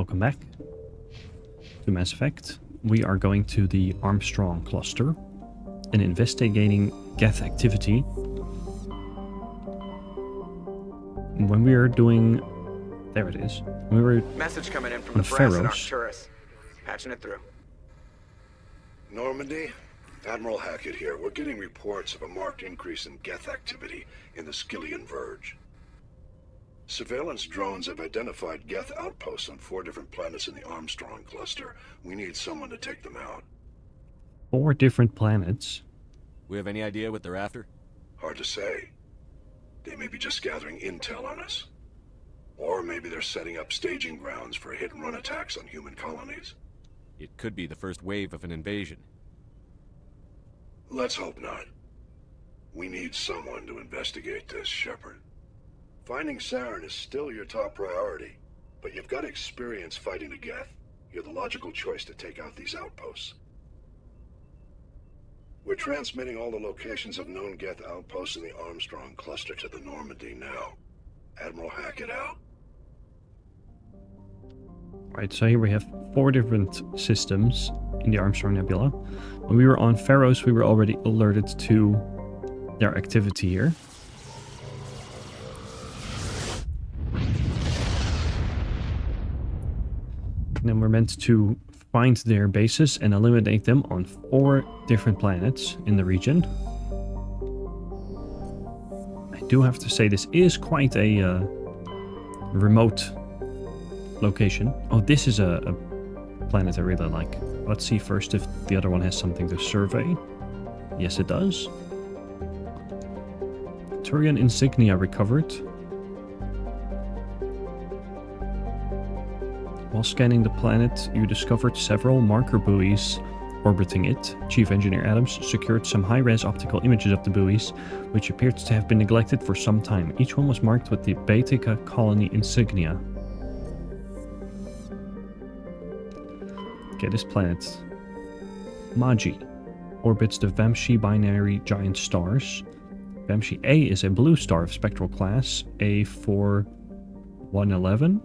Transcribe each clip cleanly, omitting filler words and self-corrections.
Welcome back to Mass Effect. We are going to the Armstrong cluster and investigating Geth activity. When we were doing... There it is. We were Message coming in from on the brass at Pharaohs. Arcturus. Patching it through. Normandy? Admiral Hackett here. We're getting reports of a marked increase in Geth activity in the Skyllian Verge. Surveillance drones have identified Geth outposts on 4 different planets in the Armstrong cluster. We need someone to take them out. 4 different planets. We have any idea what they're after? Hard to say. They may be just gathering intel on us. Or maybe they're setting up staging grounds for hit-and-run attacks on human colonies. It could be the first wave of an invasion. Let's hope not. We need someone to investigate this, Shepard. Finding Saren is still your top priority, but you've got experience fighting the Geth. You're the logical choice to take out these outposts. We're transmitting all the locations of known Geth outposts in the Armstrong cluster to the Normandy now. Admiral Hackett out. Right, so here we have 4 different systems in the Armstrong Nebula. When we were on Pharaohs, we were already alerted to their activity here. And then we're meant to find their bases and eliminate them on 4 different planets in the region. I do have to say this is quite a remote location. Oh, this is a planet I really like. Let's see first if the other one has something to survey. Yes, it does. Turian insignia recovered. While scanning the planet, you discovered several marker buoys orbiting it. Chief Engineer Adams secured some high-res optical images of the buoys, which appeared to have been neglected for some time. Each one was marked with the Baetica colony insignia. Okay, this planet, Magi, orbits the Vamshi binary giant stars. Vamshi A is a blue star of spectral class, A4111,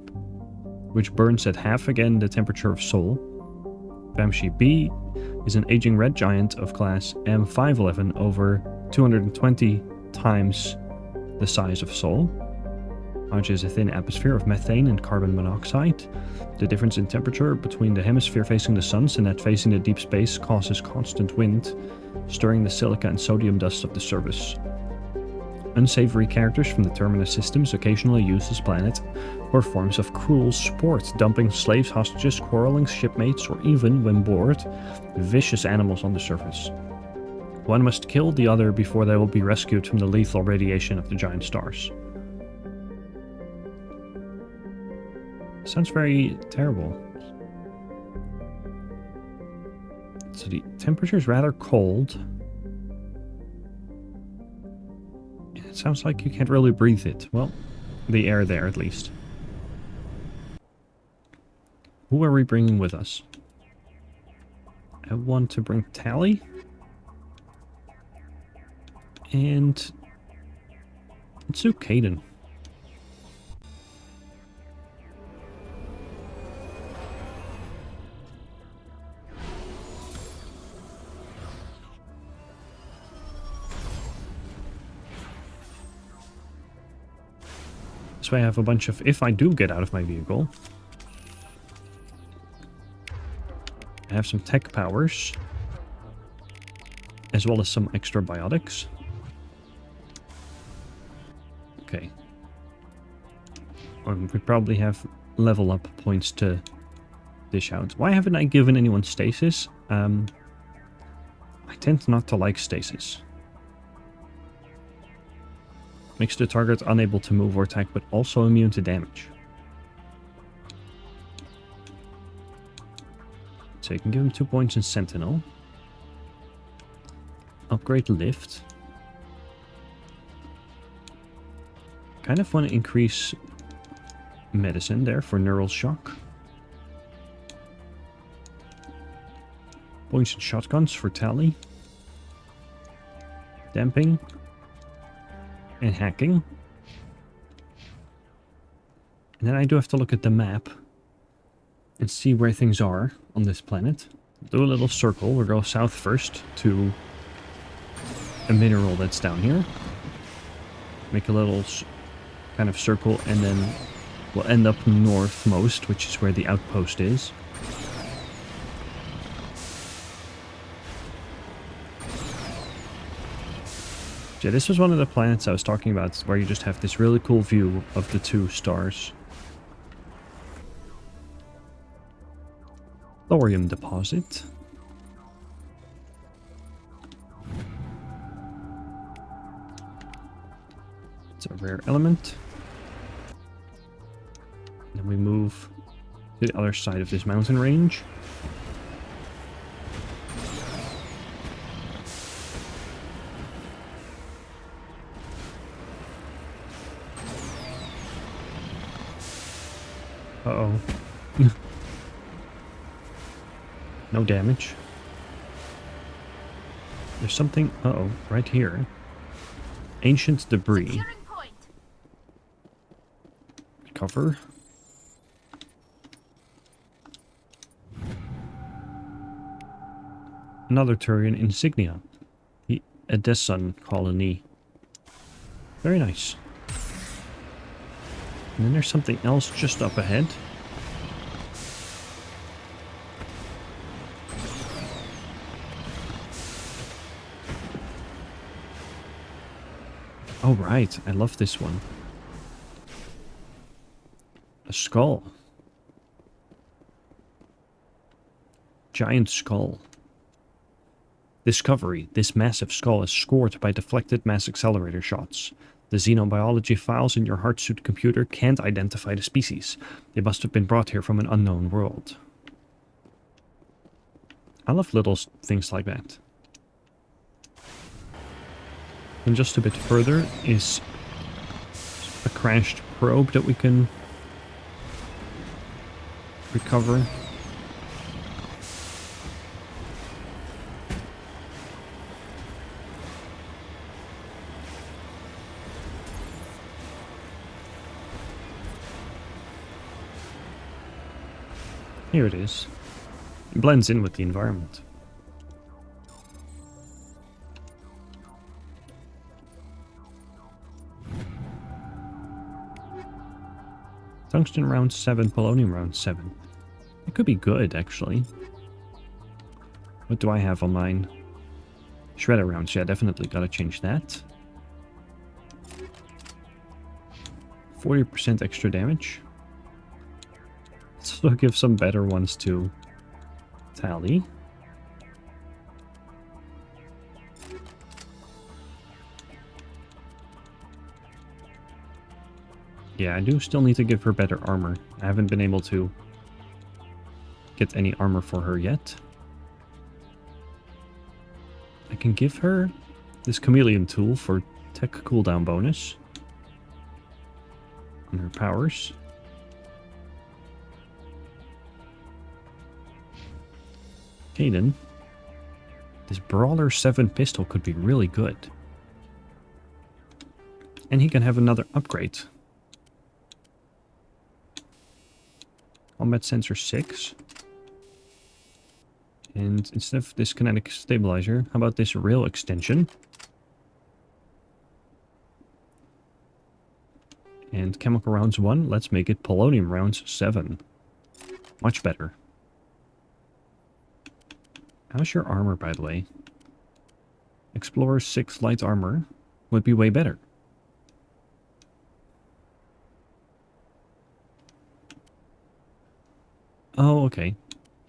which burns at half again the temperature of Sol. Vamshi B is an aging red giant of class M511 over 220 times the size of Sol. Magi is a thin atmosphere of methane and carbon monoxide. The difference in temperature between the hemisphere facing the suns and that facing the deep space causes constant wind, stirring the silica and sodium dust of the surface. Unsavory characters from the Terminus systems occasionally use this planet for forms of cruel sport, dumping slaves, hostages, quarreling shipmates, or even, when bored, vicious animals on the surface. One must kill the other before they will be rescued from the lethal radiation of the giant stars. Sounds very terrible. So the temperature is rather cold. It sounds like you can't really breathe it. Well, the air there at least. Who are we bringing with us? I want to bring Tally. And let's do Caden. So I have a bunch of, if I do get out of my vehicle, I have some tech powers, as well as some extra biotics. Okay. We probably have level up points to dish out. Why haven't I given anyone stasis? I tend not to like stasis. Makes the target unable to move or attack, but also immune to damage. So you can give him 2 points in Sentinel. Upgrade Lift. Kind of want to increase medicine there for neural shock. Points in shotguns for Tally. Damping. And hacking. And then I do have to look at the map. and see where things are on this planet. Do a little circle. We'll go south first to a mineral that's down here. Make a little kind of circle, and then we'll end up northmost, which is where the outpost is. Yeah, this was one of the planets I was talking about, where you just have this really cool view of the two stars. Thorium deposit. It's a rare element. Then we move to the other side of this mountain range. Uh-oh. No damage. There's something... Uh-oh, right here. Ancient debris. Cover. Another Turian insignia. The Edessun colony. Very nice. And then there's something else just up ahead. Oh, right. I love this one. A skull. Giant skull. Discovery. This massive skull is scored by deflected mass accelerator shots. The xenobiology files in your heart-suit computer can't identify the species. They must have been brought here from an unknown world. I love little things like that. And just a bit further is a crashed probe that we can recover. Here it is. It blends in with the environment. Tungsten round 7, polonium round 7. It could be good, actually. What do I have on mine? Shredder rounds, yeah, definitely gotta change that. 40% extra damage. So give some better ones to Tally. Yeah, I do still need to give her better armor. I haven't been able to get any armor for her yet. I can give her this chameleon tool for tech cooldown bonus on her powers. Okay then. This Brawler 7 pistol could be really good. And he can have another upgrade. Combat sensor 6. And instead of this kinetic stabilizer, how about this rail extension? And chemical rounds 1, let's make it polonium rounds 7. Much better. How's your armor, by the way? Explorer 6 light armor would be way better. Oh, okay.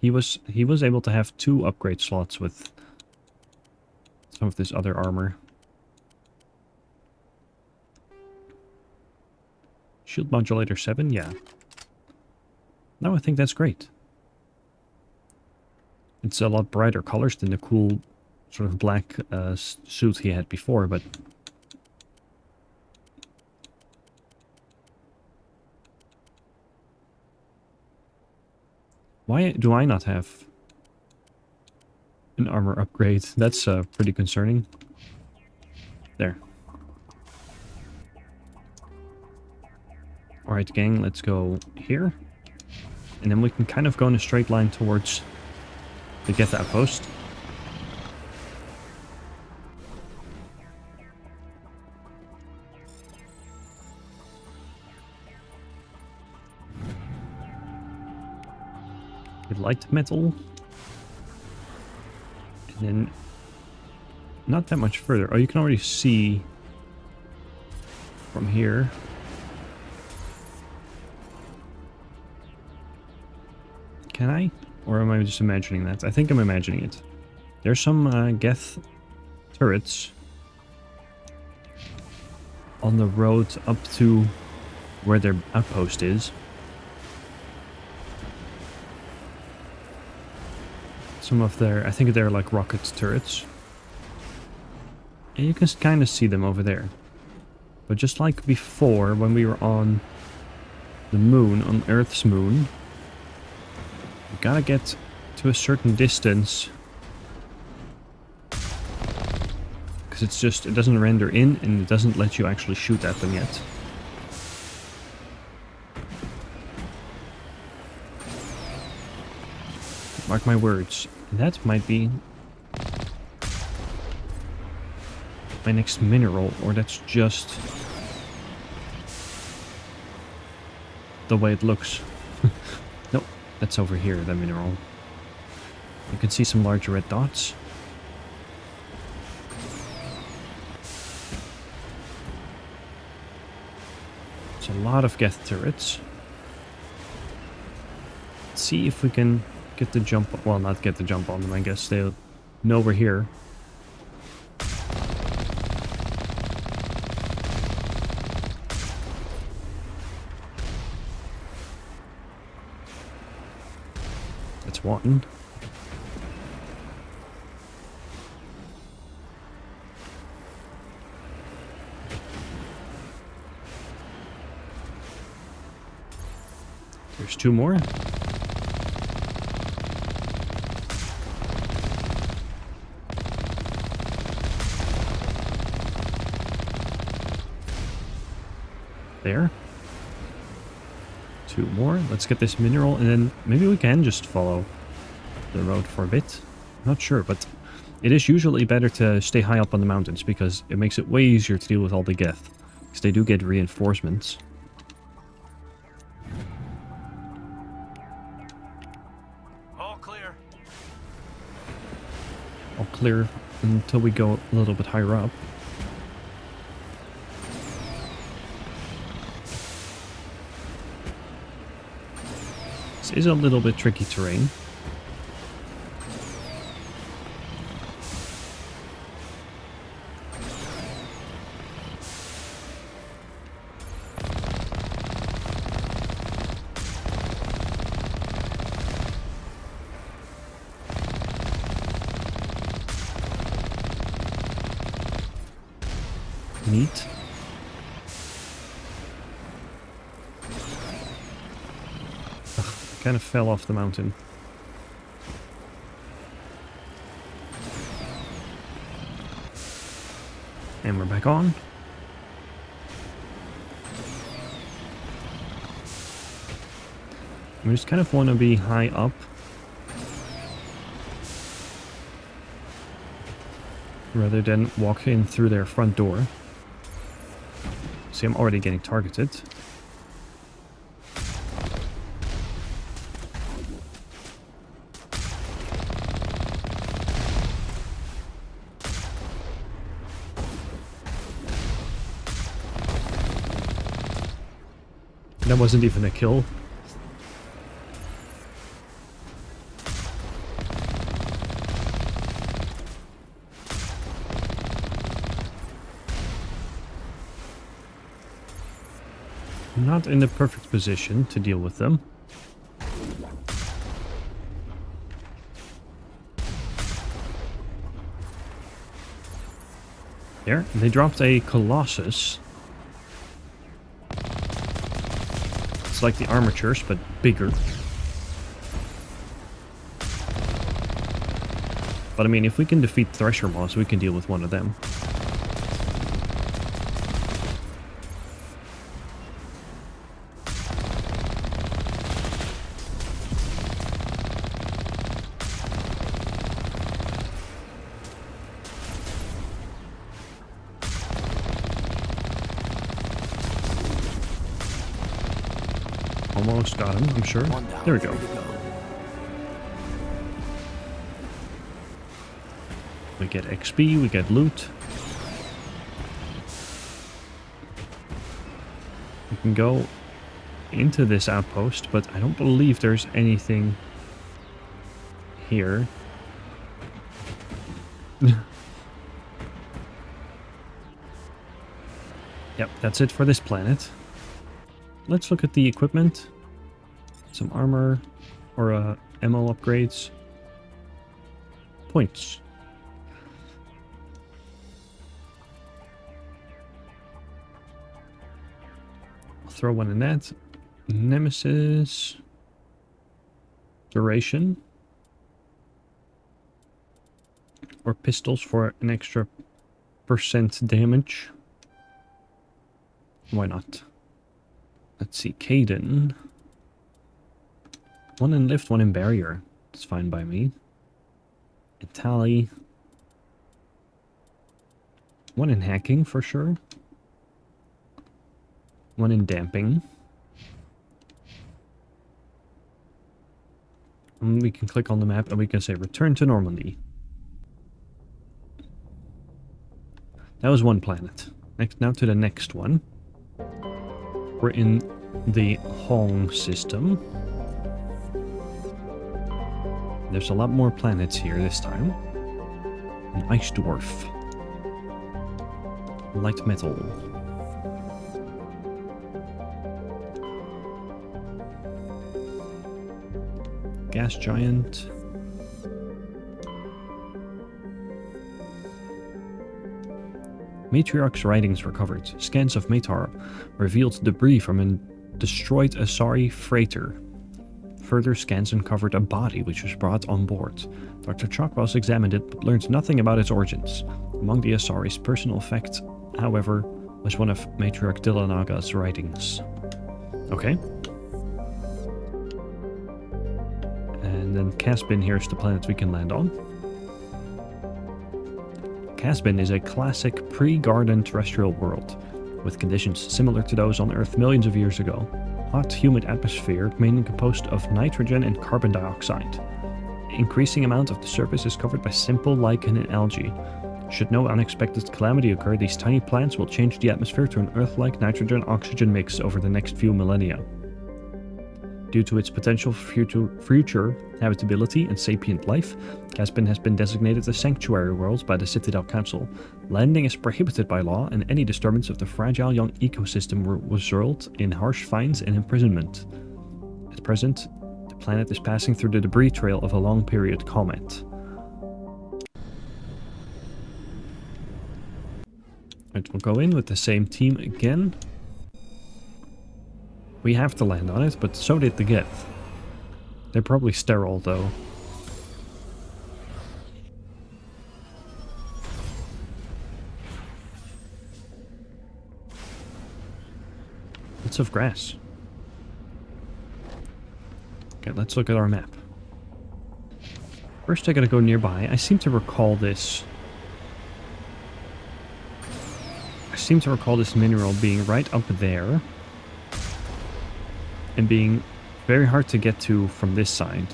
He was able to have 2 upgrade slots with some of this other armor. Shield modulator 7, yeah. No, I think that's great. It's a lot brighter colors than the cool sort of black suit he had before, but... Why do I not have an armor upgrade? That's pretty concerning. There. Alright, gang, let's go here. And then we can kind of go in a straight line towards the Geth outpost. With light metal. And then not that much further. Oh, you can already see from here. Can I? Or am I just imagining that? I think I'm imagining it. There's some Geth turrets on the road up to where their outpost is. Some of their, I think they're like rocket turrets. And you can kind of see them over there. But just like before, when we were on the moon, on Earth's moon, you gotta get to a certain distance. Because it's just, it doesn't render in and it doesn't let you actually shoot at them yet. Mark my words. That might be my next mineral, or that's just the way it looks. Nope, that's over here, the mineral. You can see some large red dots. It's a lot of Geth turrets. Let's see if we can get the jump, well, not get the jump on them, I guess they'll know we're here. That's one. There's two more. There. Two more. Let's get this mineral, and then maybe we can just follow the road for a bit. Not sure, but it is usually better to stay high up on the mountains because it makes it way easier to deal with all the Geth. Because they do get reinforcements. All clear. All clear until we go a little bit higher up. This is a little bit tricky terrain. Neat. Kind of fell off the mountain. And we're back on. We just kind of want to be high up. Rather than walk in through their front door. See, I'm already getting targeted. That wasn't even a kill. I'm not in the perfect position to deal with them. There, they dropped a Colossus. It's like the armatures, but bigger. But I mean, if we can defeat Thresher Moss, we can deal with one of them. Almost got him, I'm sure. One down. There we go. Three to go. We get XP, we get loot. We can go into this outpost, but I don't believe there's anything here. Yep, that's it for this planet. Let's look at the equipment. Some armor or ammo upgrades. Points. I'll throw one in that. Nemesis. Duration. Or pistols for an extra % damage. Why not? Let's see, Caden. One in lift, one in barrier. That's fine by me. Italy. One in hacking for sure. One in damping. And we can click on the map and we can say return to Normandy. That was one planet. Now to the next one. We're in the Hong system. There's a lot more planets here this time. An ice dwarf. Light metal. Gas giant. Matriarch's writings recovered. Scans of Matar revealed debris from a destroyed Asari freighter. Further scans uncovered a body which was brought on board. Dr. Chokros examined it but learned nothing about its origins. Among the Asari's personal effects, however, was one of Matriarch Dillanaga's writings. Okay. And then Caspin, here's the planet we can land on. Caspin is a classic pre-garden terrestrial world, with conditions similar to those on Earth millions of years ago. Hot, humid atmosphere, mainly composed of nitrogen and carbon dioxide. Increasing amount of the surface is covered by simple lichen and algae. Should no unexpected calamity occur, these tiny plants will change the atmosphere to an Earth-like nitrogen-oxygen mix over the next few millennia. Due to its potential future habitability and sapient life, Caspin has been designated a sanctuary world by the Citadel Council. Landing is prohibited by law, and any disturbance of the fragile young ecosystem will result in harsh fines and imprisonment. At present, the planet is passing through the debris trail of a long-period comet. Right, we'll go in with the same team again. We have to land on it, but so did the Geth. They're probably sterile, though. Lots of grass. Okay, let's look at our map. First I gotta go nearby. I seem to recall this. I seem to recall this mineral being right up there. And being very hard to get to from this side.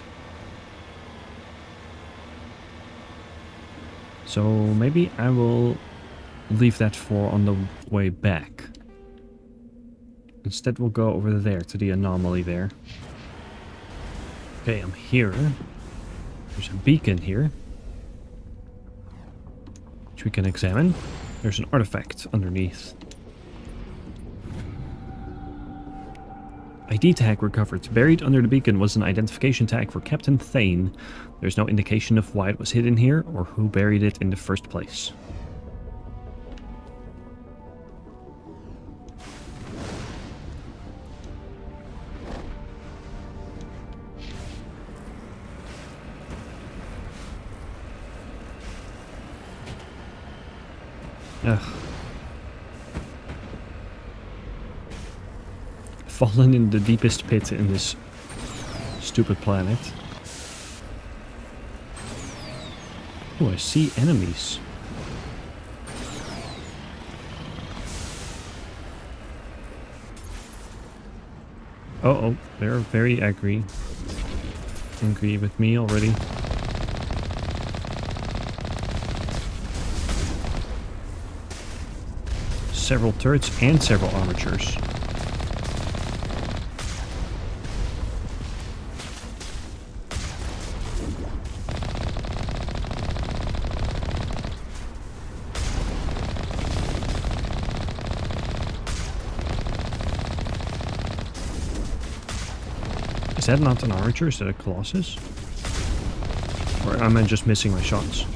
So maybe I will leave that for on the way back. Instead we'll go over there to the anomaly there. Okay, I'm here. There's a beacon here, which we can examine. There's an artifact underneath. ID tag recovered. Buried under the beacon was an identification tag for Captain Thane. There's no indication of why it was hidden here or who buried it in the first place. Ugh. Fallen in the deepest pit in this stupid planet. Oh, I see enemies. Oh, they're very angry with me already. Several turrets and several armatures. Is that not an armature? Is that a Colossus? Or am I just missing my shots?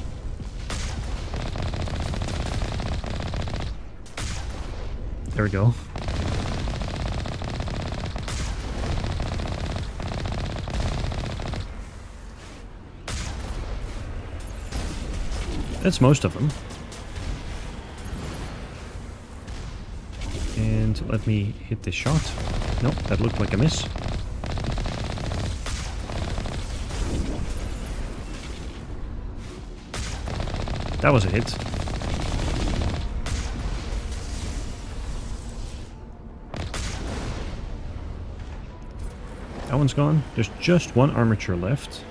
There we go. That's most of them. And let me hit this shot. Nope, that looked like a miss. That was a hit. That one's gone. There's just one armature left.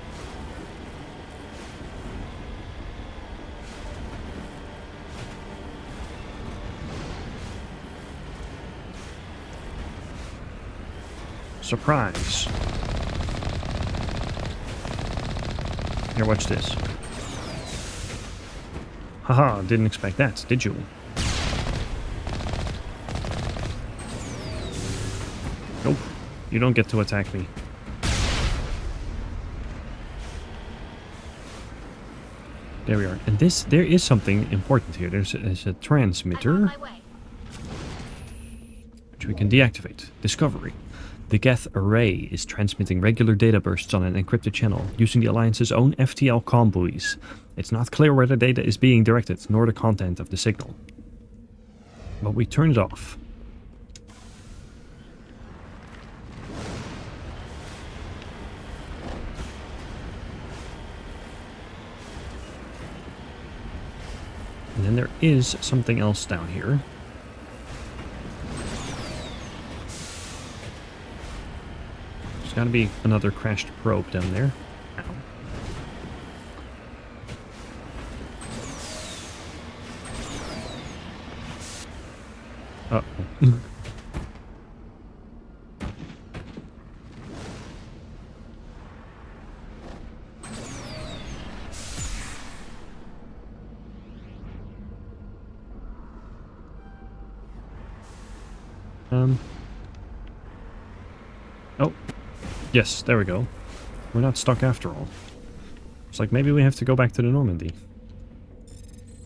Surprise. Here, watch this. Haha, didn't expect that, did you? Nope, you don't get to attack me. There we are. And there is something important here. There's a transmitter, which we can deactivate. Discovery. The Geth array is transmitting regular data bursts on an encrypted channel using the Alliance's own FTL comm buoys. It's not clear where the data is being directed, nor the content of the signal. But we turn it off. And then there is something else down here. There's gotta be another crashed probe down there. Ow. Uh-oh. Oh. Yes, there we go. We're not stuck after all. It's like maybe we have to go back to the Normandy.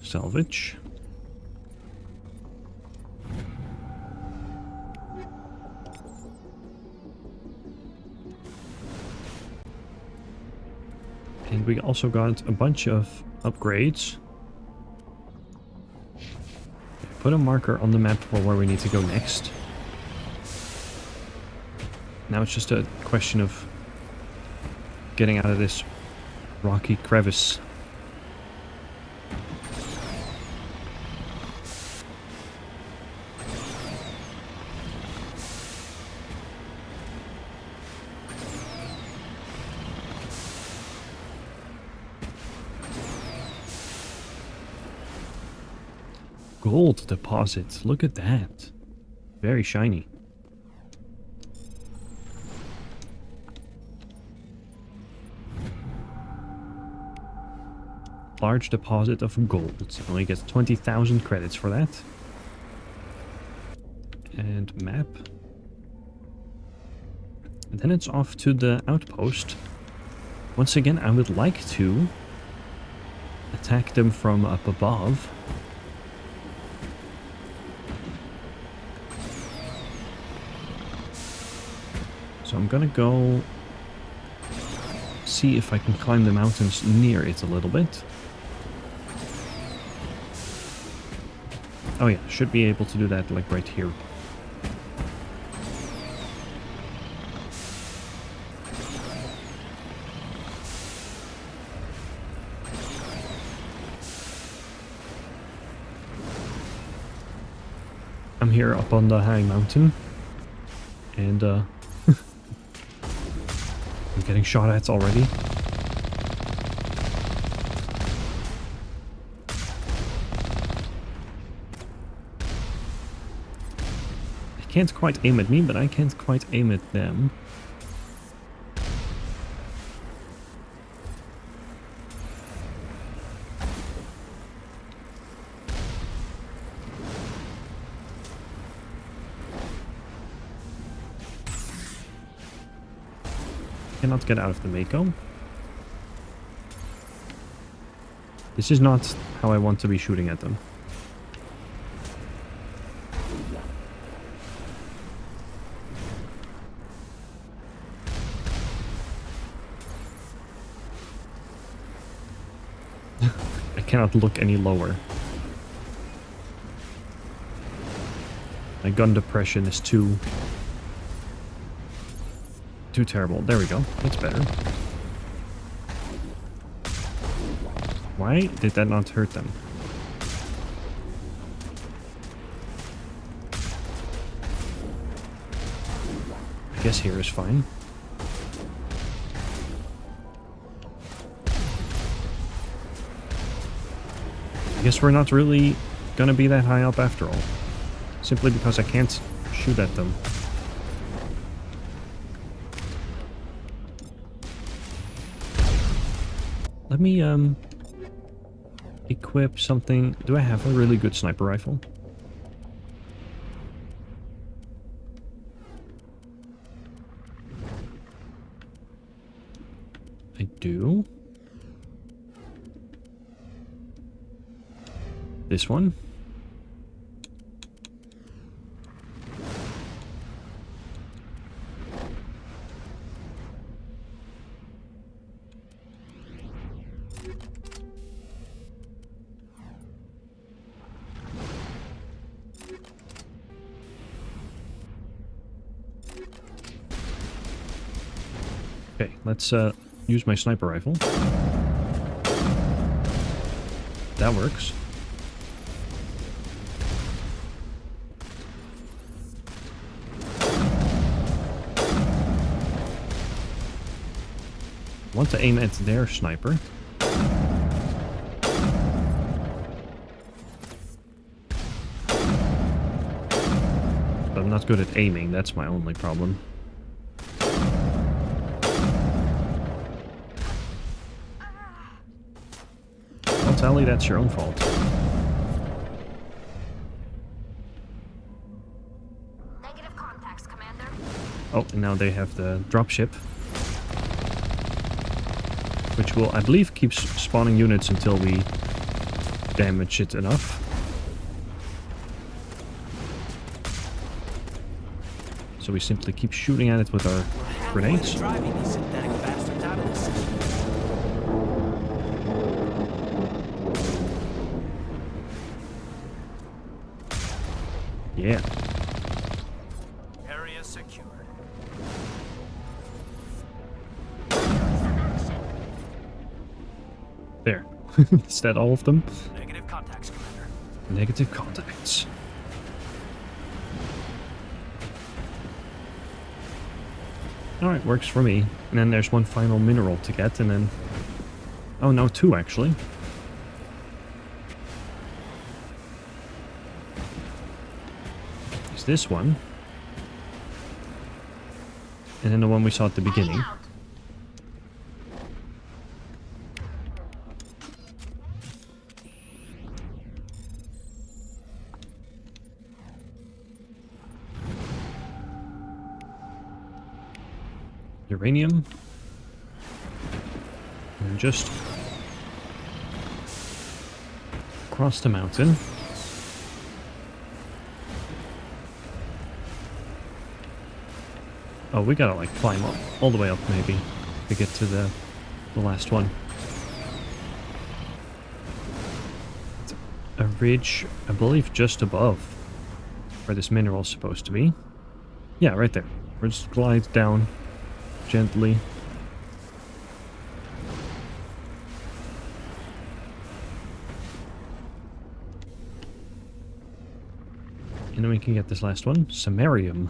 Salvage. And we also got a bunch of upgrades. Put a marker on the map for where we need to go next. Now it's just a question of getting out of this rocky crevice. Gold deposit. Look at that. Very shiny. Large deposit of gold. Only gets 20,000 credits for that. And map. And then it's off to the outpost. Once again, I would like to attack them from up above. So I'm gonna go see if I can climb the mountains near it a little bit. Oh yeah, should be able to do that like right here. I'm here up on the high mountain, and getting shot at already. They can't quite aim at me, but I can't quite aim at them. Cannot get out of the Mako. This is not how I want to be shooting at them. I cannot look any lower. My gun depression is too terrible. There we go. That's better. Why did that not hurt them? I guess here is fine. I guess we're not really gonna be that high up after all. Simply because I can't shoot at them. Let me, equip something. Do I have a really good sniper rifle? I do. This one. Okay, let's use my sniper rifle. That works. I want to aim at their sniper. But I'm not good at aiming, that's my only problem. Well, Tally, that's your own fault. Negative contacts, Commander. Oh, and now they have the dropship. Which will, I believe, keep spawning units until we damage it enough. So we simply keep shooting at it with our grenades. Driving these synthetic bastards out of the system. Yeah. Area secured. There. Is that all of them? Negative contacts, Commander. Negative contacts. Alright, works for me. And then there's one final mineral to get, and then... Oh, no, two, actually. There's this one. And then the one we saw at the beginning. Uranium. And just across the mountain. Oh, we gotta like climb up all the way up maybe to get to the last one. It's a ridge, I believe, just above where this mineral is supposed to be. Yeah, right there. We'll just glide down gently. And then we can get this last one, samarium.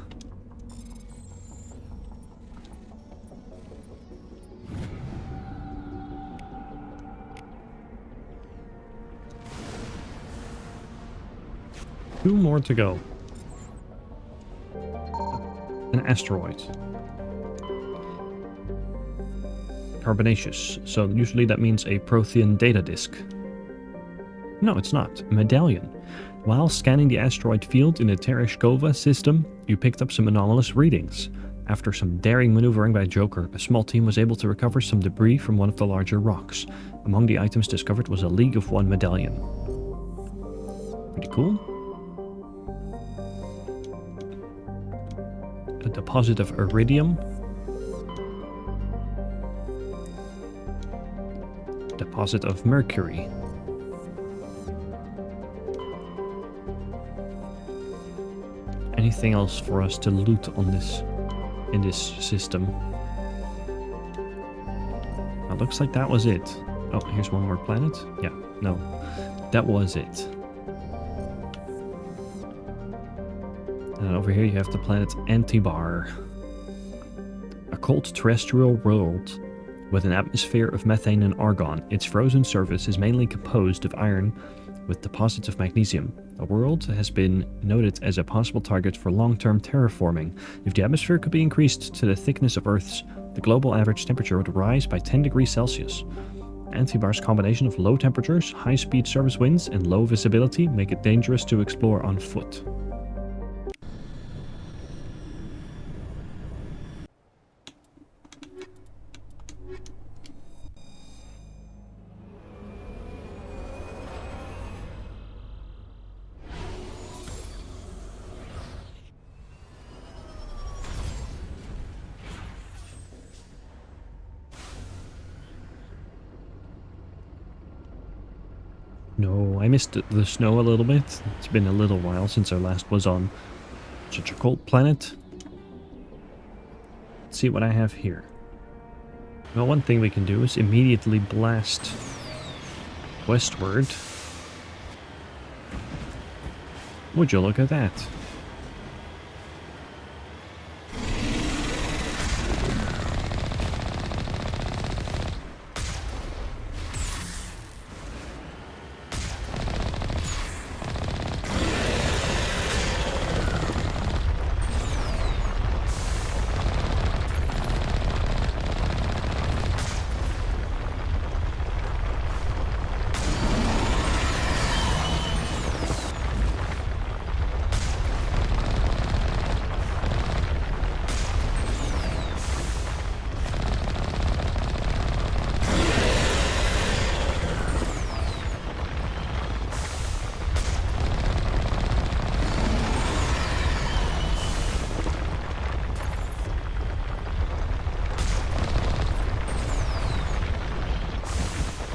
2 more to go. An asteroid. Carbonaceous. So usually that means a Prothean data disk. No, it's not. A medallion. While scanning the asteroid field in the Tereshkova system, you picked up some anomalous readings. After some daring maneuvering by Joker, a small team was able to recover some debris from one of the larger rocks. Among the items discovered was a League of One medallion. Pretty cool. A deposit of iridium. Deposit of mercury. Anything else for us to loot on this in this system? It looks like that was it. Oh, here's one more planet. Yeah, no, that was it. And over here you have the planet Antibar, a cold terrestrial world with an atmosphere of methane and argon. Its frozen surface is mainly composed of iron with deposits of magnesium. The world has been noted as a possible target for long-term terraforming. If the atmosphere could be increased to the thickness of Earth's, the global average temperature would rise by 10 degrees Celsius. Antibar's combination of low temperatures, high-speed surface winds, and low visibility make it dangerous to explore on foot. No, I missed the snow a little bit. It's been a little while since I last was on such a cold planet. Let's see what I have here. Well, one thing we can do is immediately blast westward. Would you look at that?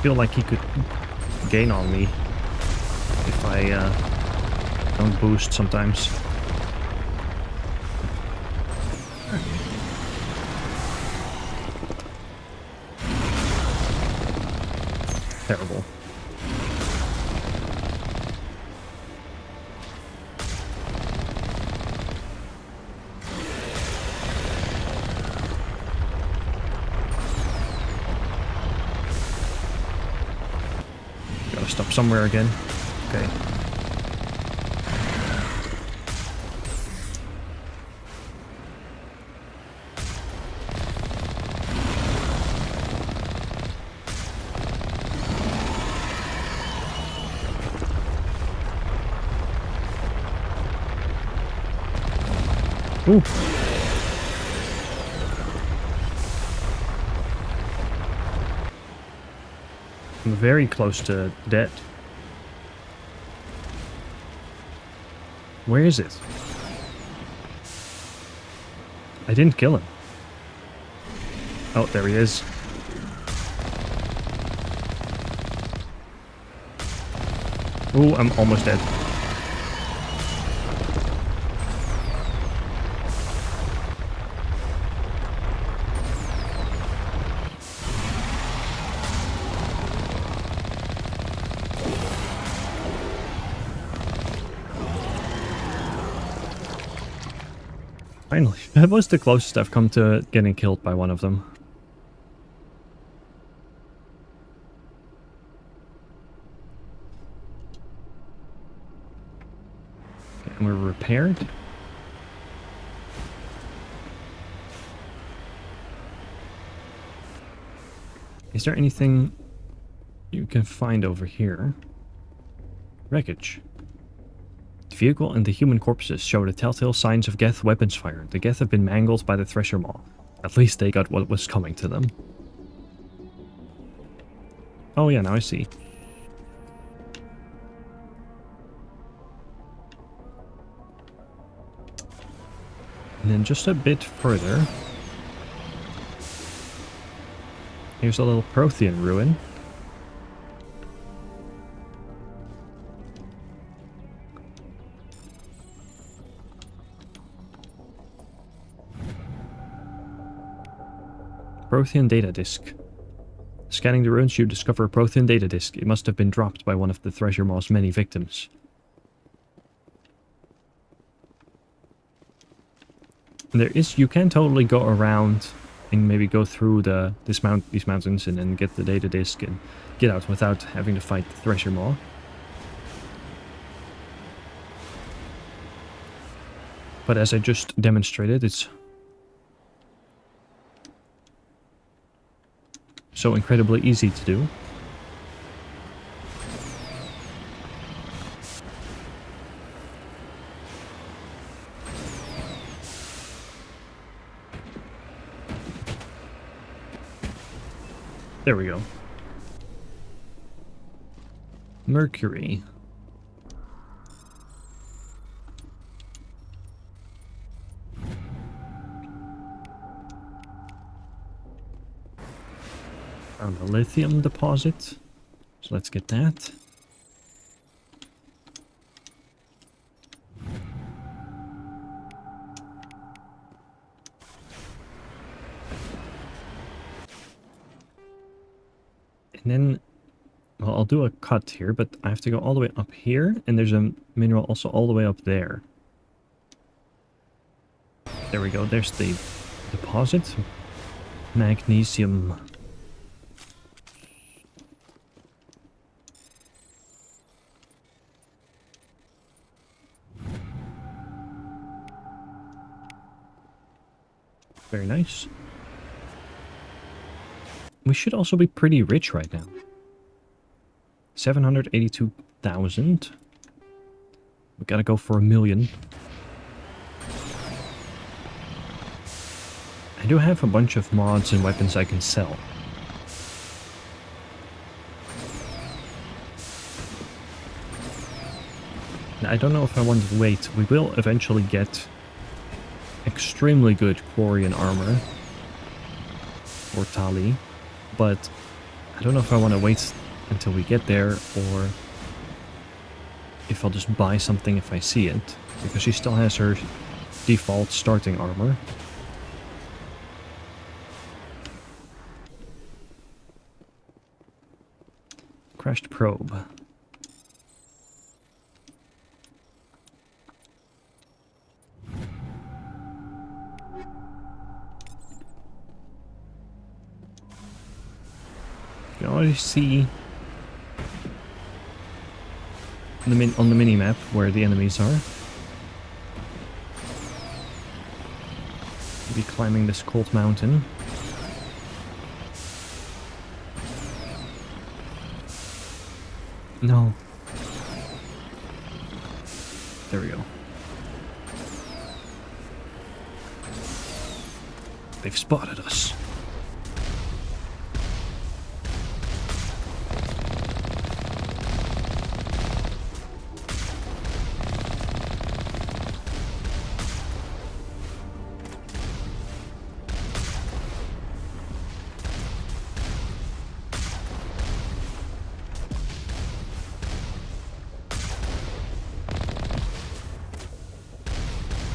Feel like he could gain on me if I don't boost sometimes. Terrible. Stop somewhere again. Okay. Ooh. I'm very close to dead. Where is it? I didn't kill him. Oh, there he is. Ooh, I'm almost dead. Finally. That was the closest I've come to getting killed by one of them. And we're repaired. Is there anything you can find over here? Wreckage. The vehicle and the human corpses show the telltale signs of Geth weapons fire. The Geth have been mangled by the Thresher Maw. At least they got what was coming to them. Oh yeah, now I see. And then just a bit further, here's a little Prothean ruin. Prothean data disk. Scanning the ruins, you discover a Prothean data disk. It must have been dropped by one of the Thresher Maw's many victims. You can totally go around and maybe go through these mountains and then get the data disk and get out without having to fight the Thresher Maw. But as I just demonstrated, it's so incredibly easy to do. There we go. Mercury. Found a lithium deposit. So let's get that. And then, well, I'll do a cut here, but I have to go all the way up here, and there's a mineral also all the way up there. There we go, there's the deposit. Magnesium. Very nice. We should also be pretty rich right now. 782,000. We gotta go for 1 million. I do have a bunch of mods and weapons I can sell. Now, I don't know if I want to wait. We will eventually get extremely good Quarian armor. Or Tali. But I don't know if I want to wait until we get there, or if I'll just buy something if I see it. Because she still has her default starting armor. Crashed probe. You can already see on the mini-map where the enemies are. We'll be climbing this cold mountain. No. There we go. They've spotted us.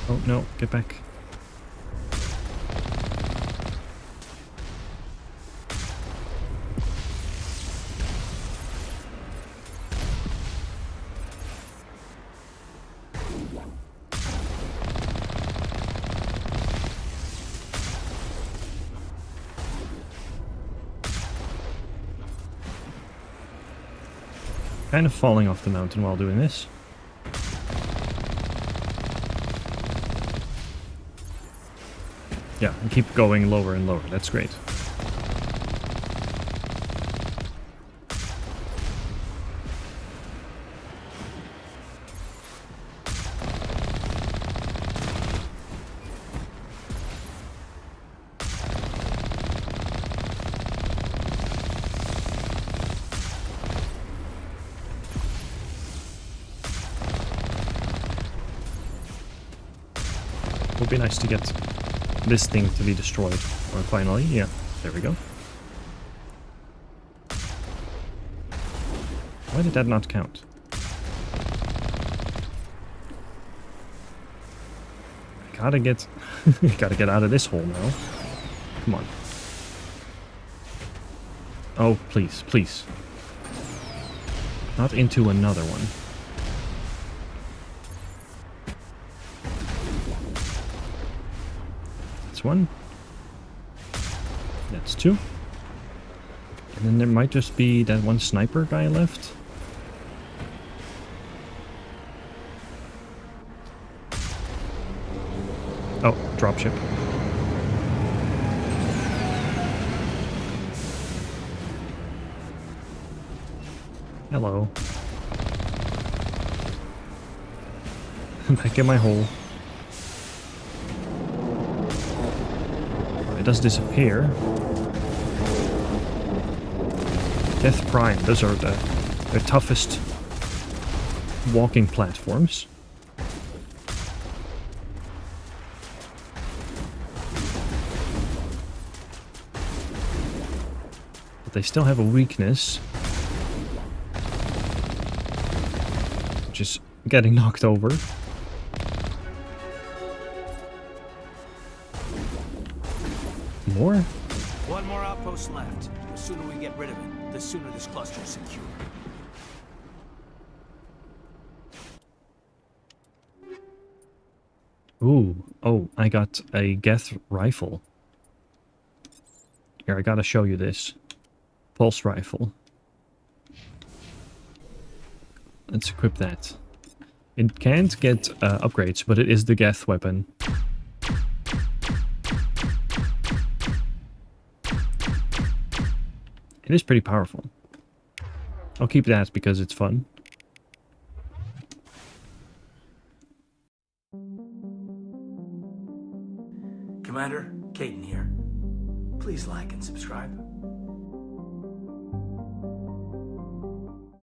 Oh no, get back. Kind of falling off the mountain while doing this. Yeah, and keep going lower and lower. That's great. Would be nice to get this thing to be destroyed. Or finally, yeah, there we go. Why did that not count? I gotta get... gotta get out of this hole now. Come on. Oh, please, please. Not into another one. That's one. That's two. And then there might just be that one sniper guy left. Oh, dropship. Hello. Back in my hole. It does disappear. Geth Prime, those are the toughest walking platforms. But they still have a weakness. Which is getting knocked over. More? One more outpost left. The sooner we get rid of it, the sooner this cluster's secure. Ooh. Oh, I got a Geth rifle. Here, I gotta show you this. Pulse rifle. Let's equip that. It can't get upgrades, but it is the Geth weapon. It is pretty powerful. I'll keep that because it's fun. Commander, Caden here. Please like and subscribe.